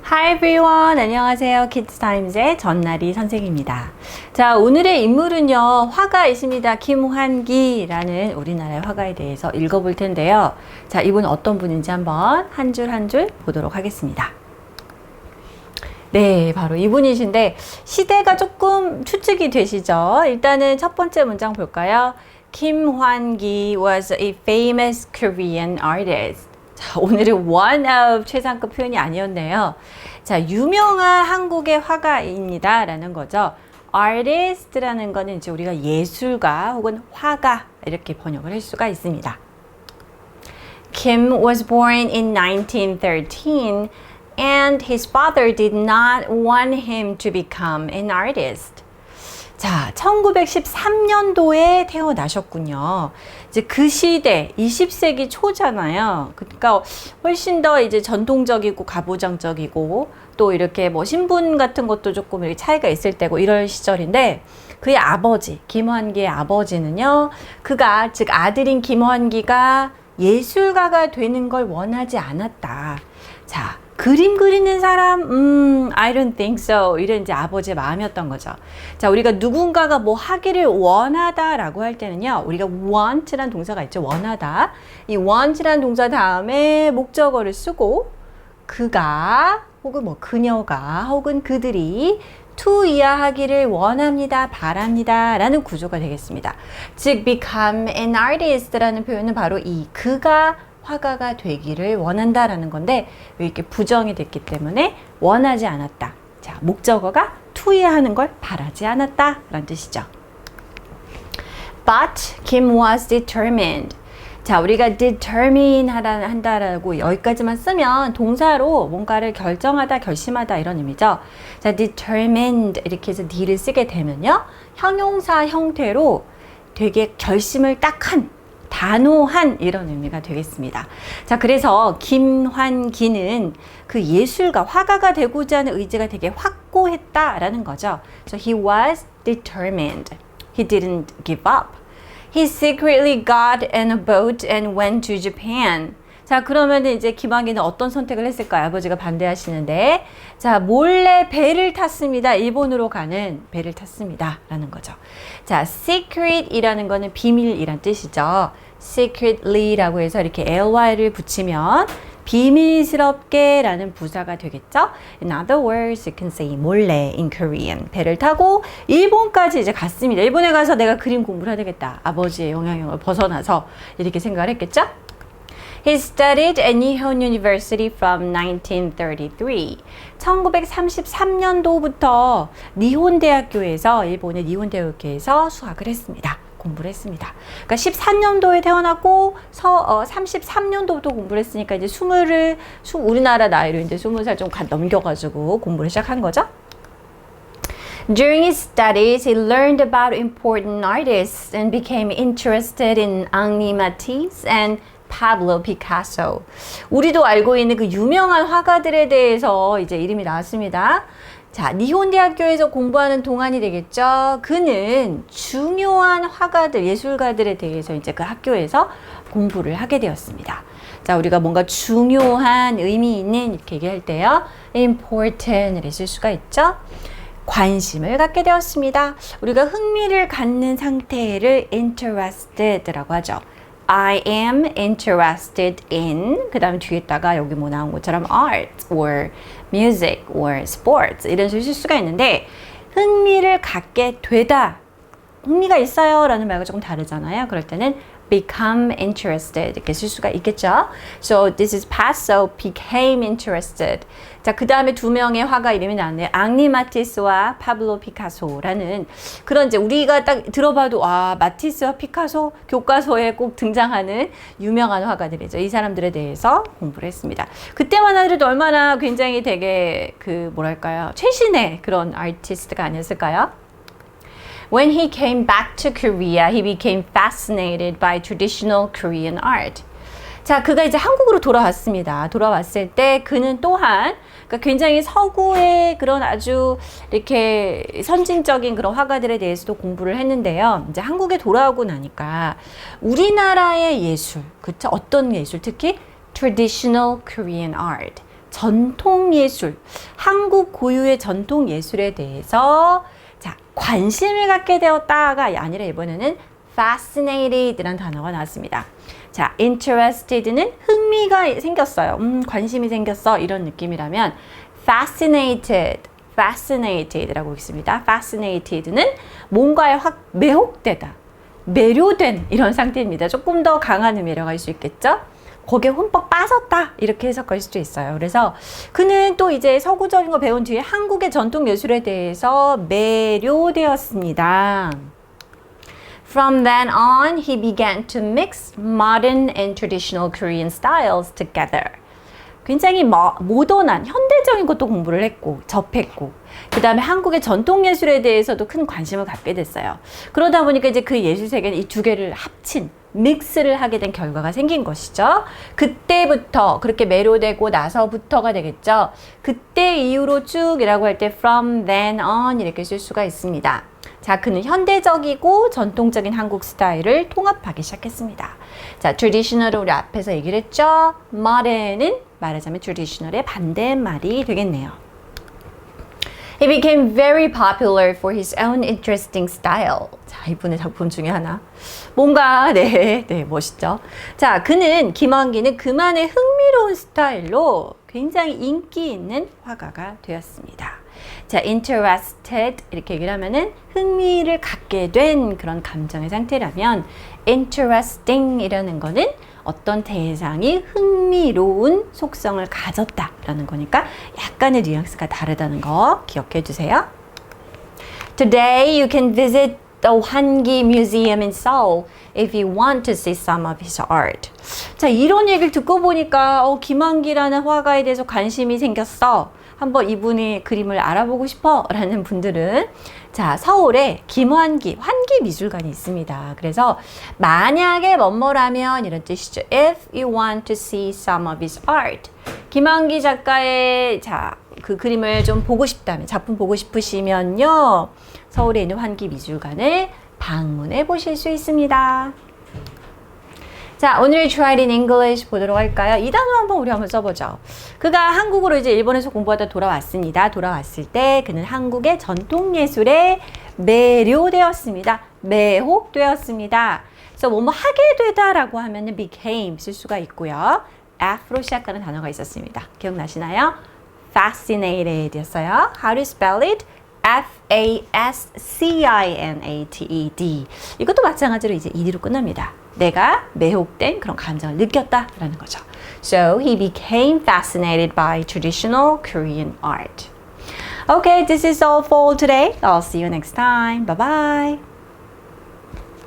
Hi everyone. 안녕하세요. 키즈타임즈의 전나리 선생입니다. 자, 오늘의 인물은요, 화가이십니다. 김환기라는 우리나라의 화가에 대해서 읽어볼 텐데요. 자, 이분은 어떤 분인지 한번 한 줄 한 줄 보도록 하겠습니다. 네, 바로 이분이신데 시대가 조금 추측이 되시죠? 일단은 첫 번째 문장 볼까요? 김환기 was a famous Korean artist. 자, 오늘은 one of 최상급 표현이 아니었네요. 자, 유명한 한국의 화가입니다. 라는 거죠. artist라는 거는 이제 우리가 예술가 혹은 화가 이렇게 번역을 할 수가 있습니다. Kim was born in 1913 and his father did not want him to become an artist. 자, 1913년도에 태어나셨군요. 이제 그 시대, 20세기 초잖아요. 그러니까 훨씬 더 이제 전통적이고 가부장적이고 또 이렇게 뭐 신분 같은 것도 조금 이렇게 차이가 있을 때고 이럴 시절인데 그의 아버지, 김환기의 아버지는요, 그가, 즉 아들인 김환기가 예술가가 되는 걸 원하지 않았다. 자, 그림 그리는 사람, I don't think so. 이런 이제 아버지의 마음이었던 거죠. 자, 우리가 누군가가 뭐 하기를 원하다라고 할 때는요, 우리가 want라는 동사가 있죠. 원하다. 이 want라는 동사 다음에 목적어를 쓰고, 그가, 혹은 뭐 그녀가, 혹은 그들이 to 이하하기를 원합니다, 바랍니다 라는 구조가 되겠습니다. 즉, become an artist라는 표현은 바로 이 그가 화가가 되기를 원한다라는 건데 왜 이렇게 부정이 됐기 때문에 원하지 않았다. 자, 목적어가 to야 하는 걸 바라지 않았다 라는 뜻이죠. But Kim was determined. 자, 우리가 determine 한다라고 여기까지만 쓰면 동사로 뭔가를 결정하다, 결심하다 이런 의미죠. 자, determined 이렇게 해서 d를 쓰게 되면요, 형용사 형태로 되게 결심을 딱 한, 단호한 이런 의미가 되겠습니다. 자, 그래서 김환기는 그 예술가, 화가가 되고자 하는 의지가 되게 확고했다라는 거죠. So he was determined. He didn't give up. He secretly got in a boat and went to Japan. 자, 그러면 이제 김환기는 어떤 선택을 했을까요? 아버지가 반대하시는데, 자, 몰래 배를 탔습니다. 일본으로 가는 배를 탔습니다. 라는 거죠. 자, secret이라는 거는 비밀이란 뜻이죠. secretly라고 해서 이렇게 ly를 붙이면 비밀스럽게 라는 부사가 되겠죠. In other words, you can say 몰래 in Korean. 배를 타고 일본까지 이제 갔습니다. 일본에 가서 내가 그림 공부를 해야 되겠다. 아버지의 영향력을 벗어나서 이렇게 생각을 했겠죠. He studied at Nihon University from 1933. 1933년도부터 니혼 대학교에서, 일본의 니혼 대학교에서 수학을 했습니다. 공부를 했습니다. 그러니까 14년도에 태어났고 33년도부터 공부를 했으니까 이제 우리나라 나이로 이제 20살 좀 넘겨가지고 공부를 시작한 거죠. During his studies, he learned about important artists and became interested in Henri Matisse and Pablo Picasso. 우리도 알고 있는 그 유명한 화가들에 대해서 이제 이름이 나왔습니다. 자, 니혼 대학교에서 공부하는 동안이 되겠죠. 그는 중요한 화가들, 예술가들에 대해서 이제 그 학교에서 공부를 하게 되었습니다. 자, 우리가 뭔가 중요한 의미 있는 이렇게 얘기할 때요, important을 쓸 수가 있죠. 관심을 갖게 되었습니다. 우리가 흥미를 갖는 상태를 interested라고 하죠. I am interested in, 그 다음에 뒤에다가 여기 뭐 나온 것처럼 art or music or sports 이런 식으로 쓸 수가 있는데, 흥미를 갖게 되다, 흥미가 있어요 라는 말과 조금 다르잖아요. 그럴 때는 become interested 이렇게 쓸 수가 있겠죠. So this is past, so became interested. 자, 그 다음에 두 명의 화가 이름이 나왔네요. 앙리 마티스와 파블로 피카소라는 그런 이제 우리가 딱 들어봐도 마티스와 피카소 교과서에 꼭 등장하는 유명한 화가들이죠. 이 사람들에 대해서 공부를 했습니다. 그때만 하더라도 얼마나 굉장히 되게 뭐랄까요, 최신의 그런 아티스트가 아니었을까요? When he came back to Korea, he became fascinated by traditional Korean art. 자, 그가 이제 한국으로 돌아왔습니다. 돌아왔을 때 그는 또한 그러니까 굉장히 서구의 그런 아주 이렇게 선진적인 그런 화가들에 대해서도 공부를 했는데요. 이제 한국에 돌아오고 나니까 우리나라의 예술, 그쵸? 어떤 예술? 특히 traditional Korean art. 전통 예술, 한국 고유의 전통 예술에 대해서 자, 관심을 갖게 되었다가 아니라 이번에는 fascinated라는 단어가 나왔습니다. 자, interested는 흥미가 생겼어요. 관심이 생겼어. 이런 느낌이라면 fascinated라고 있습니다. fascinated는 뭔가에 확 매혹되다, 매료된 이런 상태입니다. 조금 더 강한 의미로 갈 수 있겠죠? 거기에 흠뻑 빠졌다 이렇게 해석할 수도 있어요. 그래서 그는 또 이제 서구적인 거 배운 뒤에 한국의 전통 예술에 대해서 매료되었습니다. From then on, he began to mix modern and traditional Korean styles together. 굉장히 모던한 현대적인 것도 공부를 했고 접했고 그 다음에 한국의 전통 예술에 대해서도 큰 관심을 갖게 됐어요. 그러다 보니까 이제 그 예술 세계는 이 두 개를 합친 믹스를 하게 된 결과가 생긴 것이죠. 그때부터 그렇게 매료되고 나서부터가 되겠죠. 그때 이후로 쭉이라고 할 때 from then on 이렇게 쓸 수가 있습니다. 자, 그는 현대적이고 전통적인 한국 스타일을 통합하기 시작했습니다. 자, traditional을 우리 앞에서 얘기를 했죠. modern은 말하자면 traditional의 반대말이 되겠네요. He became very popular for his own interesting style. 자, 이분의 작품 중에 하나. 뭔가, 멋있죠. 자, 김환기는 그만의 흥미로운 스타일로 굉장히 인기 있는 화가가 되었습니다. 자, interested 이렇게 얘기를 하면은 흥미를 갖게 된 그런 감정의 상태라면 interesting 이라는 거는 어떤 대상이 흥미로운 속성을 가졌다라는 거니까 약간의 뉘앙스가 다르다는 거 기억해 주세요. Today you can visit the Hwanggi Museum in Seoul if you want to see some of his art. 자, 이런 얘기를 듣고 보니까 김환기라는 화가에 대해서 관심이 생겼어. 한번 이분의 그림을 알아보고 싶어 라는 분들은 자, 서울에 김환기 미술관이 있습니다. 그래서 만약에 뭐뭐라면 이런 뜻이죠. If you want to see some of his art. 김환기 작가의 그 그림을 좀 보고 싶다면, 작품 보고 싶으시면요. 서울에 있는 환기 미술관을 방문해 보실 수 있습니다. 자, 오늘 Try it in English 보도록 할까요? 이 단어 우리 한번 써보죠. 그가 한국으로 이제 일본에서 공부하다 돌아왔습니다. 돌아왔을 때 그는 한국의 전통 예술에 매료되었습니다. 매혹되었습니다. 그래서 뭐뭐 하게 되다라고 하면은 became 쓸 수가 있고요. F로 시작하는 단어가 있었습니다. 기억나시나요? fascinated였어요. How to spell it? Fascinated. 이것도 마찬가지로 이제 ed로 끝납니다. 내가 매혹된 그런 감정을 느꼈다라는 거죠. So he became fascinated by traditional Korean art. Okay, this is all for today. I'll see you next time. Bye bye.